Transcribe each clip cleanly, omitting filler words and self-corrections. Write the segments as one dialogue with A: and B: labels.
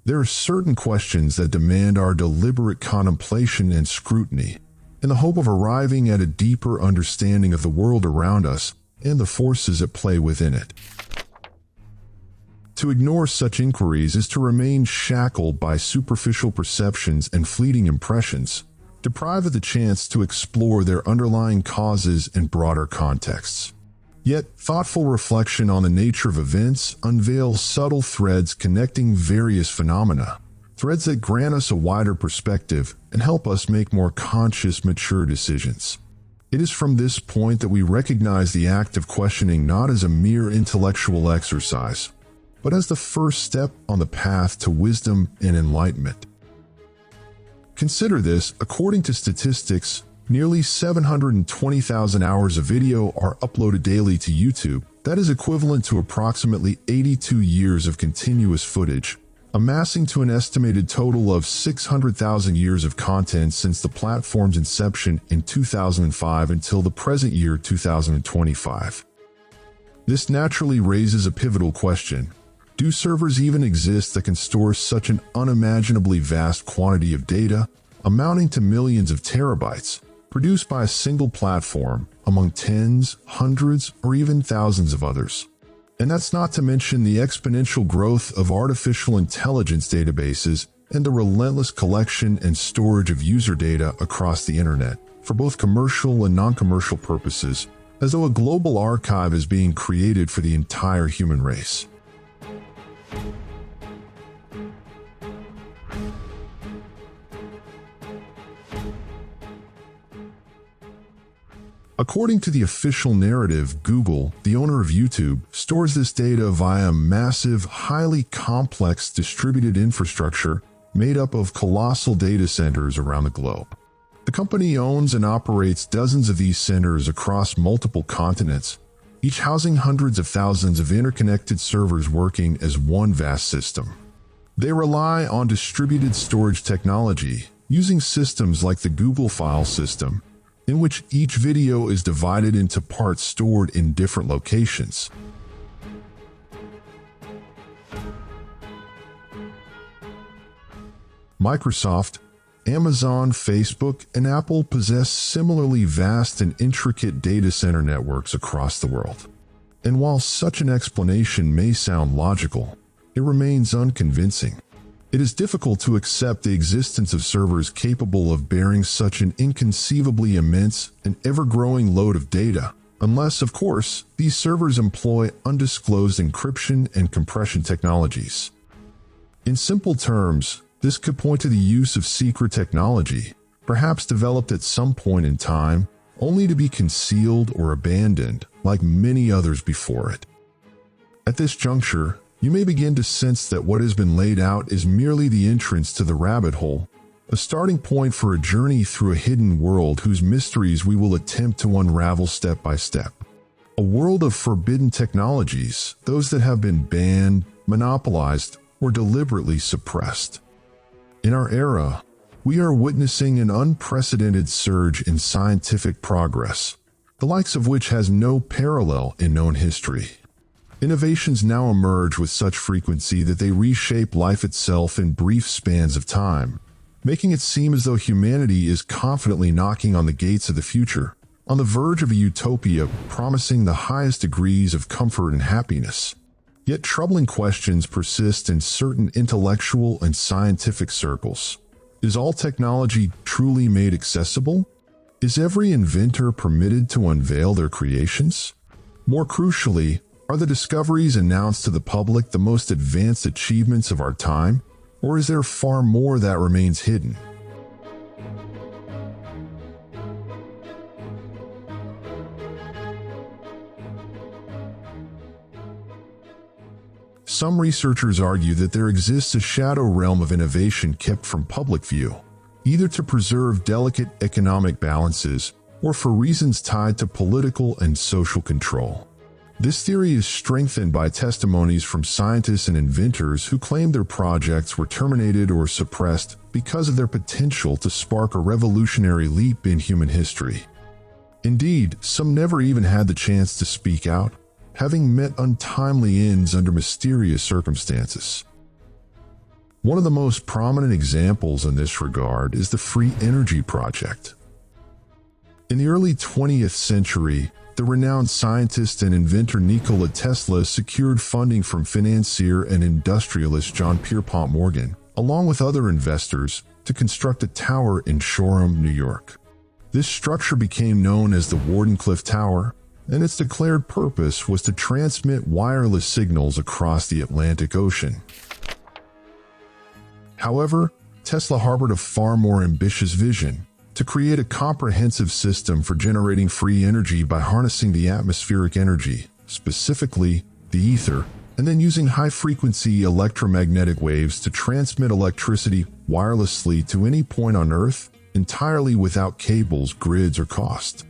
A: There are certain questions that demand our deliberate contemplation and scrutiny, in the hope of arriving at a deeper understanding of the world around us and the forces at play within it. To ignore such inquiries is to remain shackled by superficial perceptions and fleeting impressions, deprived of the chance to explore their underlying causes and broader contexts. Yet, thoughtful reflection on the nature of events unveils subtle threads connecting various phenomena, threads that grant us a wider perspective and help us make more conscious, mature decisions. It is from this point that we recognize the act of questioning not as a mere intellectual exercise, but as the first step on the path to wisdom and enlightenment. Consider this: according to statistics, nearly 720,000 hours of video are uploaded daily to YouTube. That is equivalent to approximately 82 years of continuous footage, amassing to an estimated total of 600,000 years of content since the platform's inception in 2005 until the present year 2025. This naturally raises a pivotal question. Do servers even exist that can store such an unimaginably vast quantity of data, amounting to millions of terabytes, produced by a single platform, among tens, hundreds, or even thousands of others? And that's not to mention the exponential growth of artificial intelligence databases and the relentless collection and storage of user data across the internet, for both commercial and non-commercial purposes, as though a global archive is being created for the entire human race. According to the official narrative, Google, the owner of YouTube, stores this data via a massive, highly complex distributed infrastructure made up of colossal data centers around the globe. The company owns and operates dozens of these centers across multiple continents, each housing hundreds of thousands of interconnected servers working as one vast system. They rely on distributed storage technology, using systems like the Google File System, in which each video is divided into parts stored in different locations. Microsoft, Amazon, Facebook, and Apple possess similarly vast and intricate data center networks across the world. And while such an explanation may sound logical, it remains unconvincing. It is difficult to accept the existence of servers capable of bearing such an inconceivably immense and ever-growing load of data, unless, of course, these servers employ undisclosed encryption and compression technologies. In simple terms, this could point to the use of secret technology, perhaps developed at some point in time, only to be concealed or abandoned, like many others before it. At this juncture, you may begin to sense that what has been laid out is merely the entrance to the rabbit hole, a starting point for a journey through a hidden world whose mysteries we will attempt to unravel step by step. A world of forbidden technologies, those that have been banned, monopolized, or deliberately suppressed. In our era, we are witnessing an unprecedented surge in scientific progress, the likes of which has no parallel in known history. Innovations now emerge with such frequency that they reshape life itself in brief spans of time, making it seem as though humanity is confidently knocking on the gates of the future, on the verge of a utopia promising the highest degrees of comfort and happiness. Yet troubling questions persist in certain intellectual and scientific circles. Is all technology truly made accessible? Is every inventor permitted to unveil their creations? More crucially, are the discoveries announced to the public the most advanced achievements of our time, or is there far more that remains hidden? Some researchers argue that there exists a shadow realm of innovation kept from public view, either to preserve delicate economic balances or for reasons tied to political and social control. This theory is strengthened by testimonies from scientists and inventors who claim their projects were terminated or suppressed because of their potential to spark a revolutionary leap in human history. Indeed, some never even had the chance to speak out, having met untimely ends under mysterious circumstances. One of the most prominent examples in this regard is the free energy project. In the early 20th century, the renowned scientist and inventor Nikola Tesla secured funding from financier and industrialist John Pierpont Morgan, along with other investors, to construct a tower in Shoreham, New York. This structure became known as the Wardenclyffe Tower, and its declared purpose was to transmit wireless signals across the Atlantic Ocean. However, Tesla harbored a far more ambitious vision: to create a comprehensive system for generating free energy by harnessing the atmospheric energy, specifically the ether, and then using high-frequency electromagnetic waves to transmit electricity wirelessly to any point on Earth, entirely without cables, grids, or cost.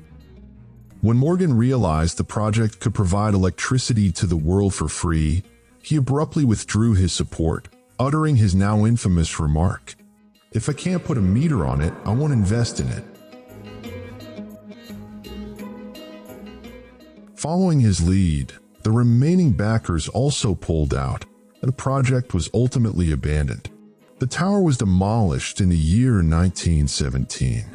A: When Morgan realized the project could provide electricity to the world for free, he abruptly withdrew his support, uttering his now infamous remark, "If I can't put a meter on it, I won't invest in it." Following his lead, the remaining backers also pulled out, and the project was ultimately abandoned. The tower was demolished in the year 1917.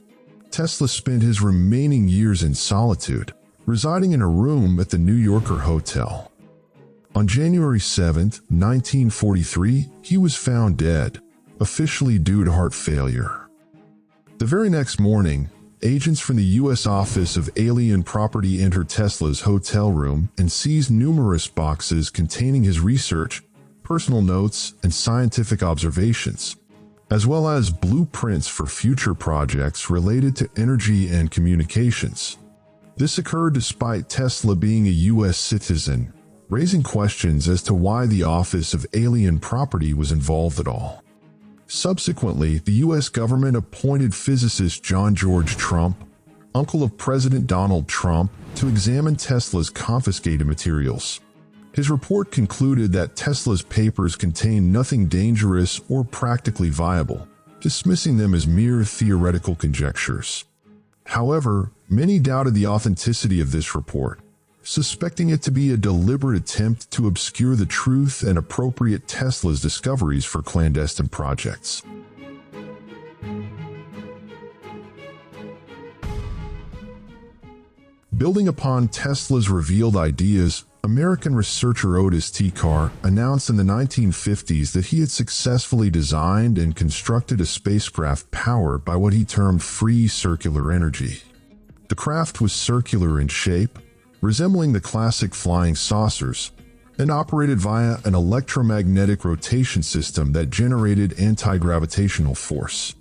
A: Tesla spent his remaining years in solitude, residing in a room at the New Yorker Hotel. On January 7, 1943, he was found dead, officially due to heart failure. The very next morning, agents from the U.S. Office of Alien Property entered Tesla's hotel room and seized numerous boxes containing his research, personal notes, and scientific observations, as well as blueprints for future projects related to energy and communications. This occurred despite Tesla being a U.S. citizen, raising questions as to why the Office of Alien Property was involved at all. Subsequently, the U.S. government appointed physicist John George Trump, uncle of President Donald Trump, to examine Tesla's confiscated materials. His report concluded that Tesla's papers contained nothing dangerous or practically viable, dismissing them as mere theoretical conjectures. However, many doubted the authenticity of this report, suspecting it to be a deliberate attempt to obscure the truth and appropriate Tesla's discoveries for clandestine projects. Building upon Tesla's revealed ideas, American researcher Otis Carr announced in the 1950s that he had successfully designed and constructed a spacecraft powered by what he termed free circular energy. The craft was circular in shape, resembling the classic flying saucers, and operated via an electromagnetic rotation system that generated anti-gravitational force.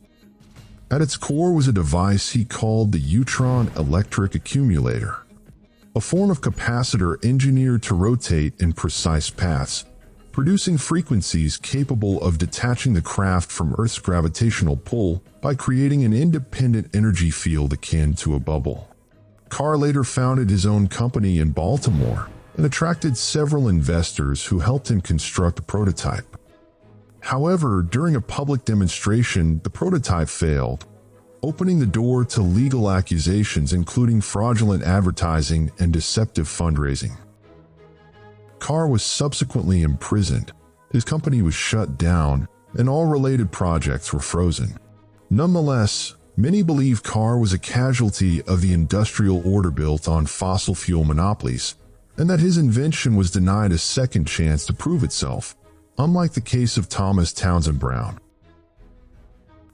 A: At its core was a device he called the Neutron Electric Accumulator, a form of capacitor engineered to rotate in precise paths, producing frequencies capable of detaching the craft from Earth's gravitational pull by creating an independent energy field akin to a bubble. Carr later founded his own company in Baltimore and attracted several investors who helped him construct the prototype. However, during a public demonstration, the prototype failed, opening the door to legal accusations including fraudulent advertising and deceptive fundraising. Carr was subsequently imprisoned, his company was shut down, and all related projects were frozen. Nonetheless, many believe Carr was a casualty of the industrial order built on fossil fuel monopolies, and that his invention was denied a second chance to prove itself, unlike the case of Thomas Townsend Brown.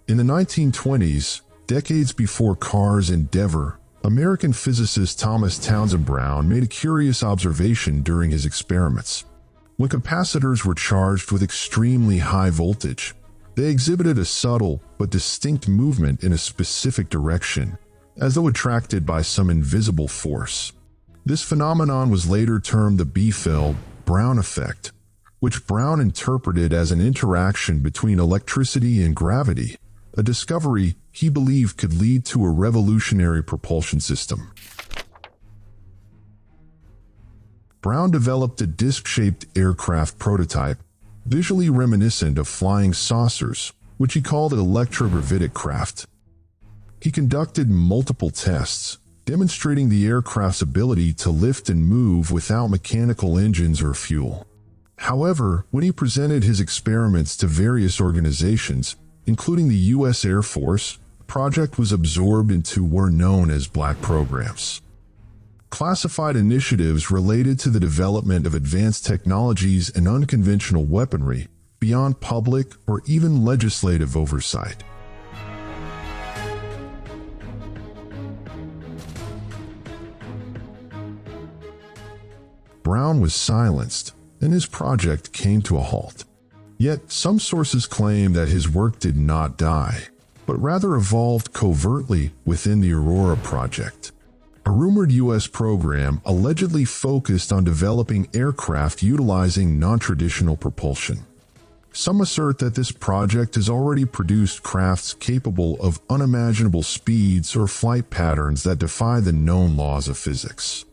A: In the 1920s, decades before Carr's endeavor, American physicist Thomas Townsend Brown made a curious observation during his experiments. When capacitors were charged with extremely high voltage, they exhibited a subtle but distinct movement in a specific direction, as though attracted by some invisible force. This phenomenon was later termed the Biefeld-Brown effect, which Brown interpreted as an interaction between electricity and gravity, a discovery he believed could lead to a revolutionary propulsion system. Brown developed a disc-shaped aircraft prototype, visually reminiscent of flying saucers, which he called an electrogravitic craft. He conducted multiple tests, demonstrating the aircraft's ability to lift and move without mechanical engines or fuel. However, when he presented his experiments to various organizations, including the U.S. Air Force, the project was absorbed into what were known as black programs. Classified initiatives related to the development of advanced technologies and unconventional weaponry beyond public or even legislative oversight. Brown was silenced, and his project came to a halt. Yet, some sources claim that his work did not die, but rather evolved covertly within the Aurora project. A rumored U.S. program allegedly focused on developing aircraft utilizing non-traditional propulsion. Some assert that this project has already produced crafts capable of unimaginable speeds or flight patterns that defy the known laws of physics.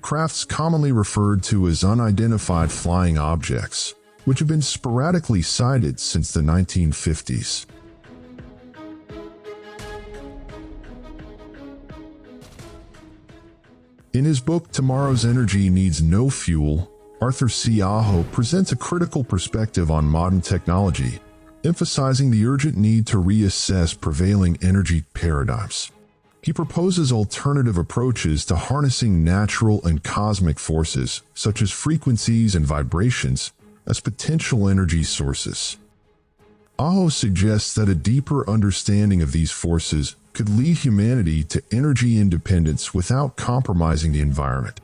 A: Crafts commonly referred to as unidentified flying objects, which have been sporadically sighted since the 1950s. In his book Tomorrow's Energy Needs No Fuel, Arthur C. Aho presents a critical perspective on modern technology, emphasizing the urgent need to reassess prevailing energy paradigms. He proposes alternative approaches to harnessing natural and cosmic forces, such as frequencies and vibrations, as potential energy sources. Aho suggests that a deeper understanding of these forces could lead humanity to energy independence without compromising the environment.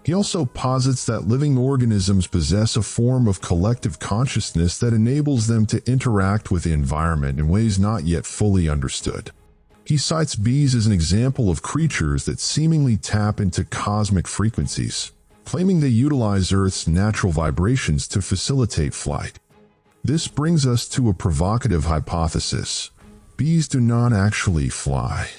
A: He also posits that living organisms possess a form of collective consciousness that enables them to interact with the environment in ways not yet fully understood. He cites bees as an example of creatures that seemingly tap into cosmic frequencies, claiming they utilize Earth's natural vibrations to facilitate flight. This brings us to a provocative hypothesis. Bees do not actually fly.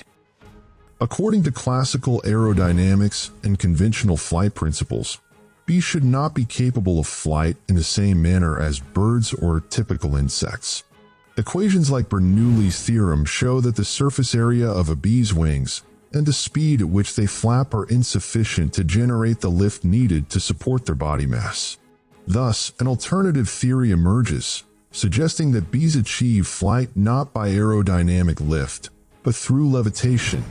A: According to classical aerodynamics and conventional flight principles, bees should not be capable of flight in the same manner as birds or typical insects. Equations like Bernoulli's theorem show that the surface area of a bee's wings and the speed at which they flap are insufficient to generate the lift needed to support their body mass. Thus, an alternative theory emerges, suggesting that bees achieve flight not by aerodynamic lift, but through levitation.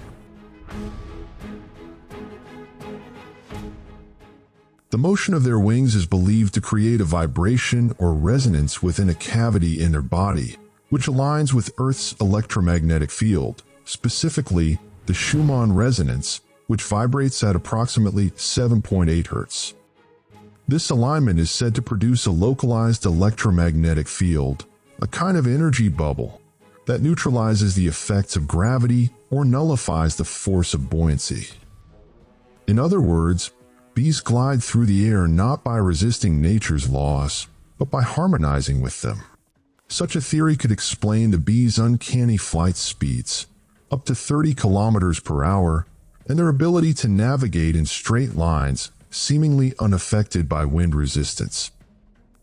A: The motion of their wings is believed to create a vibration or resonance within a cavity in their body, which aligns with Earth's electromagnetic field, specifically the Schumann resonance, which vibrates at approximately 7.8 Hz. This alignment is said to produce a localized electromagnetic field, a kind of energy bubble, that neutralizes the effects of gravity or nullifies the force of buoyancy. In other words, bees glide through the air not by resisting nature's laws, but by harmonizing with them. Such a theory could explain the bees' uncanny flight speeds, up to 30 kilometers per hour, and their ability to navigate in straight lines, seemingly unaffected by wind resistance.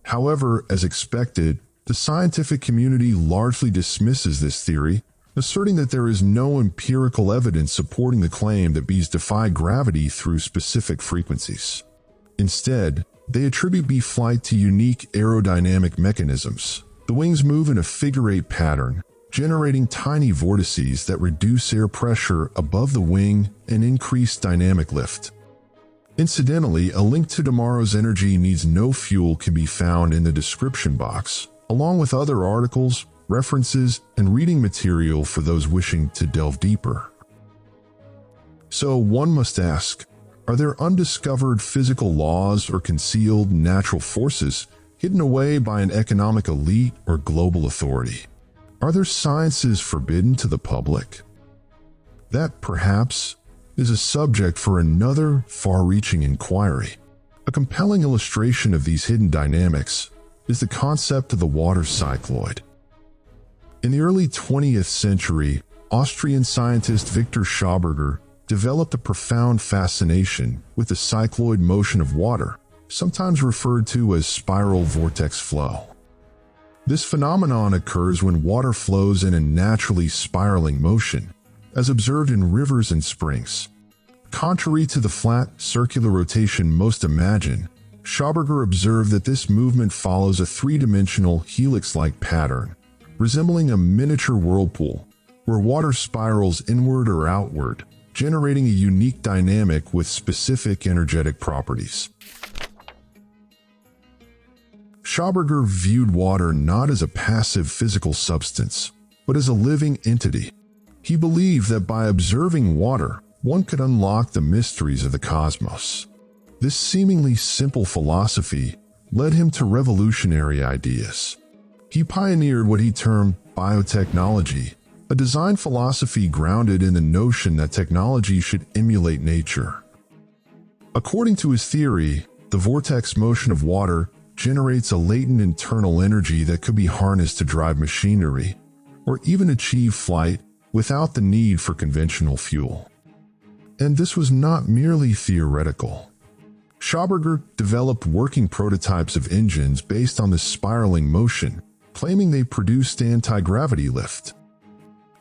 A: However, as expected, the scientific community largely dismisses this theory, asserting that there is no empirical evidence supporting the claim that bees defy gravity through specific frequencies. Instead, they attribute bee flight to unique aerodynamic mechanisms. The wings move in a figure-8 pattern, generating tiny vortices that reduce air pressure above the wing and increase dynamic lift. Incidentally, a link to Tomorrow's Energy Needs No Fuel can be found in the description box, along with other articles, references, and reading material for those wishing to delve deeper. So one must ask, are there undiscovered physical laws or concealed natural forces hidden away by an economic elite or global authority? Are there sciences forbidden to the public? That, perhaps, is a subject for another far-reaching inquiry. A compelling illustration of these hidden dynamics is the concept of the water cycloid. In the early 20th century, Austrian scientist Victor Schauberger developed a profound fascination with the cycloid motion of water, sometimes referred to as spiral vortex flow. This phenomenon occurs when water flows in a naturally spiraling motion, as observed in rivers and springs. Contrary to the flat, circular rotation most imagine, Schauberger observed that this movement follows a three-dimensional helix-like pattern, resembling a miniature whirlpool, where water spirals inward or outward, generating a unique dynamic with specific energetic properties. Schauberger viewed water not as a passive physical substance, but as a living entity. He believed that by observing water, one could unlock the mysteries of the cosmos. This seemingly simple philosophy led him to revolutionary ideas. He pioneered what he termed biotechnology, a design philosophy grounded in the notion that technology should emulate nature. According to his theory, the vortex motion of water generates a latent internal energy that could be harnessed to drive machinery, or even achieve flight without the need for conventional fuel. And this was not merely theoretical. Schauberger developed working prototypes of engines based on this spiraling motion, claiming they produced anti-gravity lift.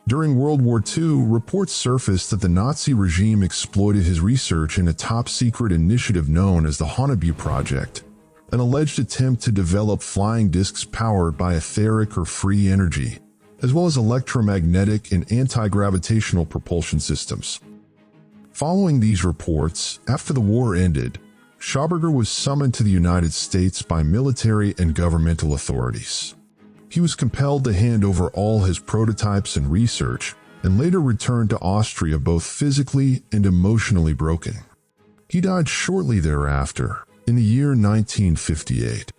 A: During World War II, reports surfaced that the Nazi regime exploited his research in a top-secret initiative known as the Hany Project, an alleged attempt to develop flying discs powered by etheric or free energy, as well as electromagnetic and anti-gravitational propulsion systems. Following these reports, after the war ended, Schauberger was summoned to the United States by military and governmental authorities. He was compelled to hand over all his prototypes and research, and later returned to Austria both physically and emotionally broken. He died shortly thereafter, in the year 1958.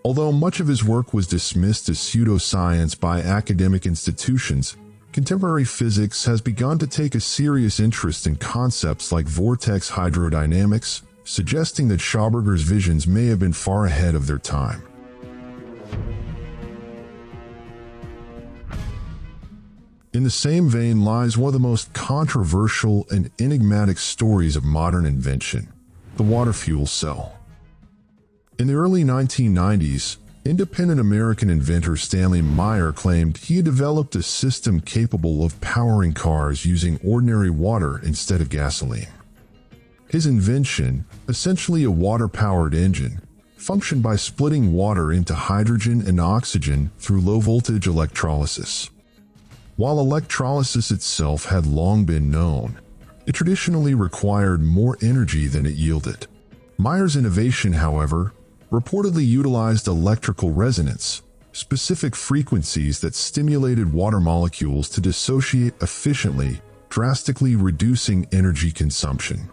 A: Although much of his work was dismissed as pseudoscience by academic institutions, contemporary physics has begun to take a serious interest in concepts like vortex hydrodynamics, suggesting that Schauberger's visions may have been far ahead of their time. In the same vein lies one of the most controversial and enigmatic stories of modern invention, the water fuel cell. In the early 1990s, independent American inventor Stanley Meyer claimed he had developed a system capable of powering cars using ordinary water instead of gasoline. His invention, essentially a water-powered engine, functioned by splitting water into hydrogen and oxygen through low-voltage electrolysis. While electrolysis itself had long been known, it traditionally required more energy than it yielded. Meyer's innovation, however, reportedly utilized electrical resonance, specific frequencies that stimulated water molecules to dissociate efficiently, drastically reducing energy consumption.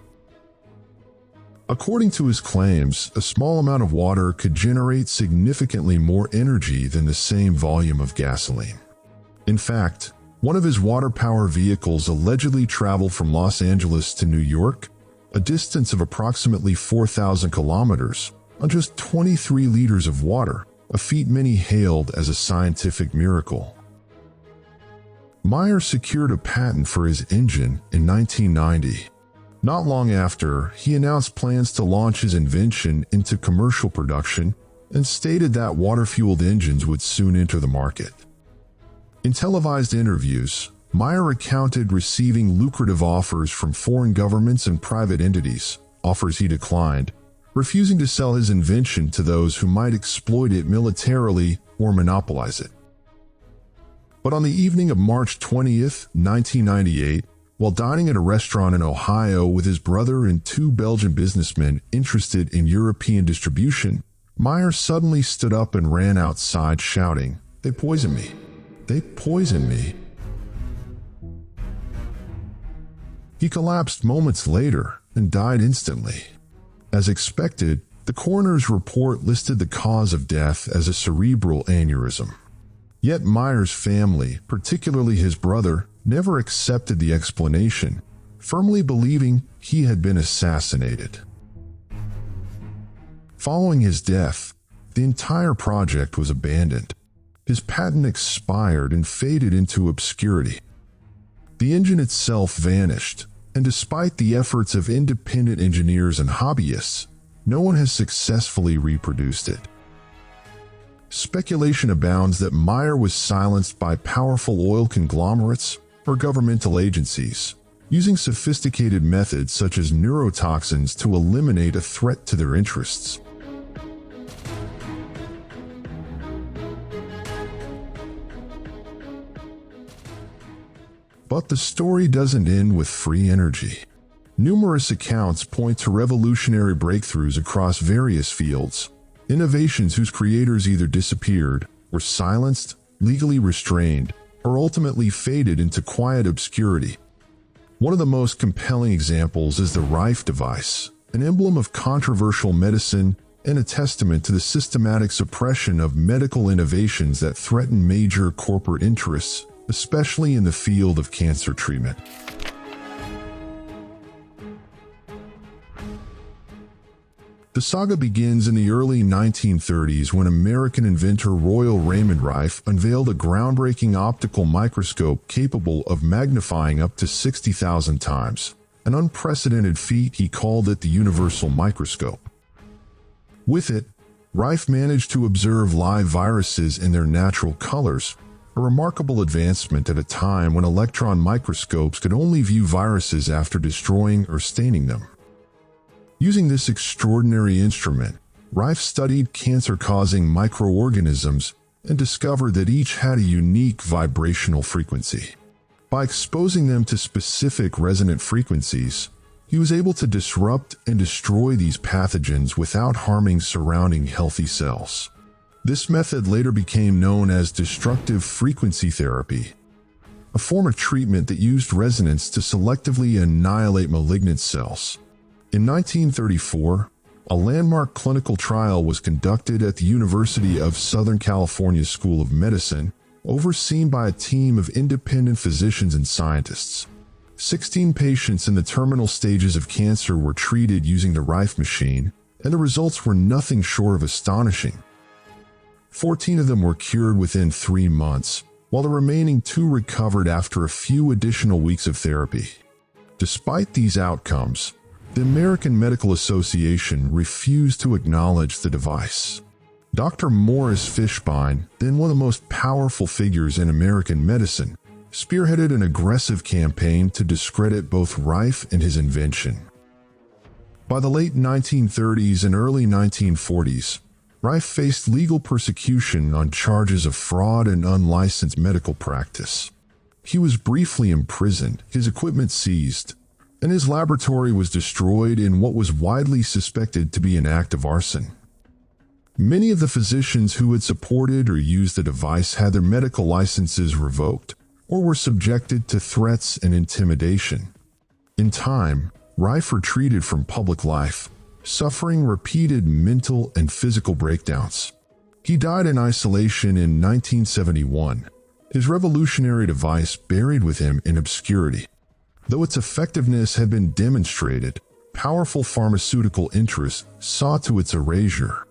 A: According to his claims, a small amount of water could generate significantly more energy than the same volume of gasoline. In fact, one of his water power vehicles allegedly traveled from Los Angeles to New York, a distance of approximately 4,000 kilometers, on just 23 liters of water, a feat many hailed as a scientific miracle. Meyer secured a patent for his engine in 1990. Not long after, he announced plans to launch his invention into commercial production and stated that water-fueled engines would soon enter the market. In televised interviews, Meyer recounted receiving lucrative offers from foreign governments and private entities, offers he declined, refusing to sell his invention to those who might exploit it militarily or monopolize it. But on the evening of March 20th, 1998, while dining at a restaurant in Ohio with his brother and two Belgian businessmen interested in European distribution, Meyer suddenly stood up and ran outside shouting, "They poisoned me! They poisoned me!" He collapsed moments later and died instantly. As expected, the coroner's report listed the cause of death as a cerebral aneurysm. Yet Meyer's family, particularly his brother, never accepted the explanation, firmly believing he had been assassinated. Following his death, the entire project was abandoned. His patent expired and faded into obscurity. The engine itself vanished, and despite the efforts of independent engineers and hobbyists, no one has successfully reproduced it. Speculation abounds that Meyer was silenced by powerful oil conglomerates or governmental agencies, using sophisticated methods such as neurotoxins to eliminate a threat to their interests. But the story doesn't end with free energy. Numerous accounts point to revolutionary breakthroughs across various fields, innovations whose creators either disappeared, were silenced, legally restrained, or ultimately faded into quiet obscurity. One of the most compelling examples is the Rife device, an emblem of controversial medicine and a testament to the systematic suppression of medical innovations that threaten major corporate interests, especially in the field of cancer treatment. The saga begins in the early 1930s when American inventor Royal Raymond Rife unveiled a groundbreaking optical microscope capable of magnifying up to 60,000 times, an unprecedented feat. He called it the universal microscope. With it, Rife managed to observe live viruses in their natural colors, a remarkable advancement at a time when electron microscopes could only view viruses after destroying or staining them. Using this extraordinary instrument, Rife studied cancer-causing microorganisms and discovered that each had a unique vibrational frequency. By exposing them to specific resonant frequencies, he was able to disrupt and destroy these pathogens without harming surrounding healthy cells. This method later became known as destructive frequency therapy, a form of treatment that used resonance to selectively annihilate malignant cells. In 1934, a landmark clinical trial was conducted at the University of Southern California School of Medicine, overseen by a team of independent physicians and scientists. 16 patients in the terminal stages of cancer were treated using the Rife machine, and the results were nothing short of astonishing. 14 of them were cured within 3 months, while the remaining 2 recovered after a few additional weeks of therapy. Despite these outcomes, the American Medical Association refused to acknowledge the device. Dr. Morris Fishbein, then one of the most powerful figures in American medicine, spearheaded an aggressive campaign to discredit both Rife and his invention. By the late 1930s and early 1940s, Rife faced legal persecution on charges of fraud and unlicensed medical practice. He was briefly imprisoned, his equipment seized, and his laboratory was destroyed in what was widely suspected to be an act of arson. Many of the physicians who had supported or used the device had their medical licenses revoked or were subjected to threats and intimidation. In time, Rife retreated from public life, suffering repeated mental and physical breakdowns. He died in isolation in 1971, his revolutionary device buried with him in obscurity. Though its effectiveness had been demonstrated, powerful pharmaceutical interests saw to its erasure.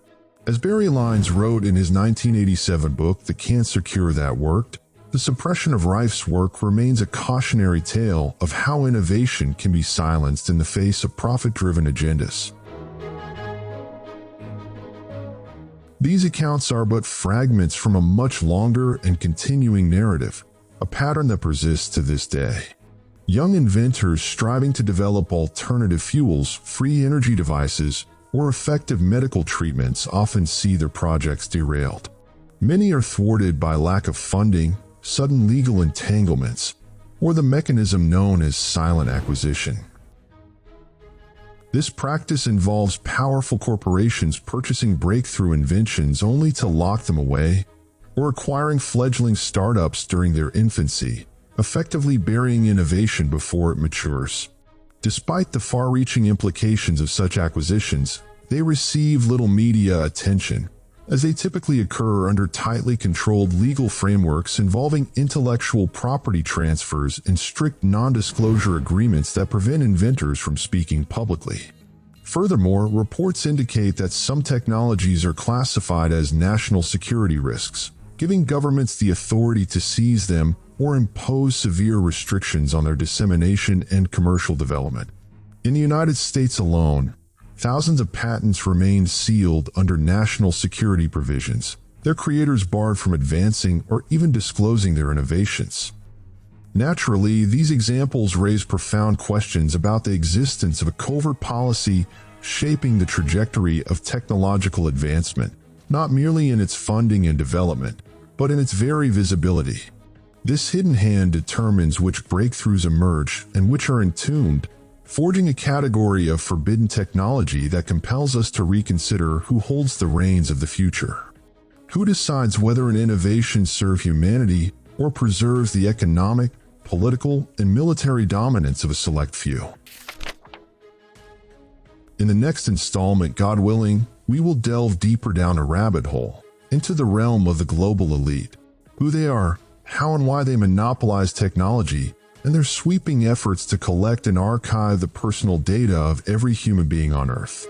A: As Barry Lyons wrote in his 1987 book, The Cancer Cure That Worked, the suppression of Rife's work remains a cautionary tale of how innovation can be silenced in the face of profit-driven agendas. These accounts are but fragments from a much longer and continuing narrative, a pattern that persists to this day. Young inventors striving to develop alternative fuels, free energy devices, or effective medical treatments often see their projects derailed. Many are thwarted by lack of funding, sudden legal entanglements, or the mechanism known as silent acquisition. This practice involves powerful corporations purchasing breakthrough inventions only to lock them away, or acquiring fledgling startups during their infancy, effectively burying innovation before it matures. Despite the far-reaching implications of such acquisitions, they receive little media attention, as they typically occur under tightly controlled legal frameworks involving intellectual property transfers and strict non-disclosure agreements that prevent inventors from speaking publicly. Furthermore, reports indicate that some technologies are classified as national security risks, giving governments the authority to seize them or impose severe restrictions on their dissemination and commercial development. In the United States alone, thousands of patents remain sealed under national security provisions, their creators barred from advancing or even disclosing their innovations. Naturally, these examples raise profound questions about the existence of a covert policy shaping the trajectory of technological advancement, not merely in its funding and development, but in its very visibility. This hidden hand determines which breakthroughs emerge and which are entombed, forging a category of forbidden technology that compels us to reconsider who holds the reins of the future. Who decides whether an innovation serves humanity or preserves the economic, political, and military dominance of a select few? In the next installment, God willing, we will delve deeper down a rabbit hole into the realm of the global elite, who they are, how and why they monopolize technology, and their sweeping efforts to collect and archive the personal data of every human being on Earth.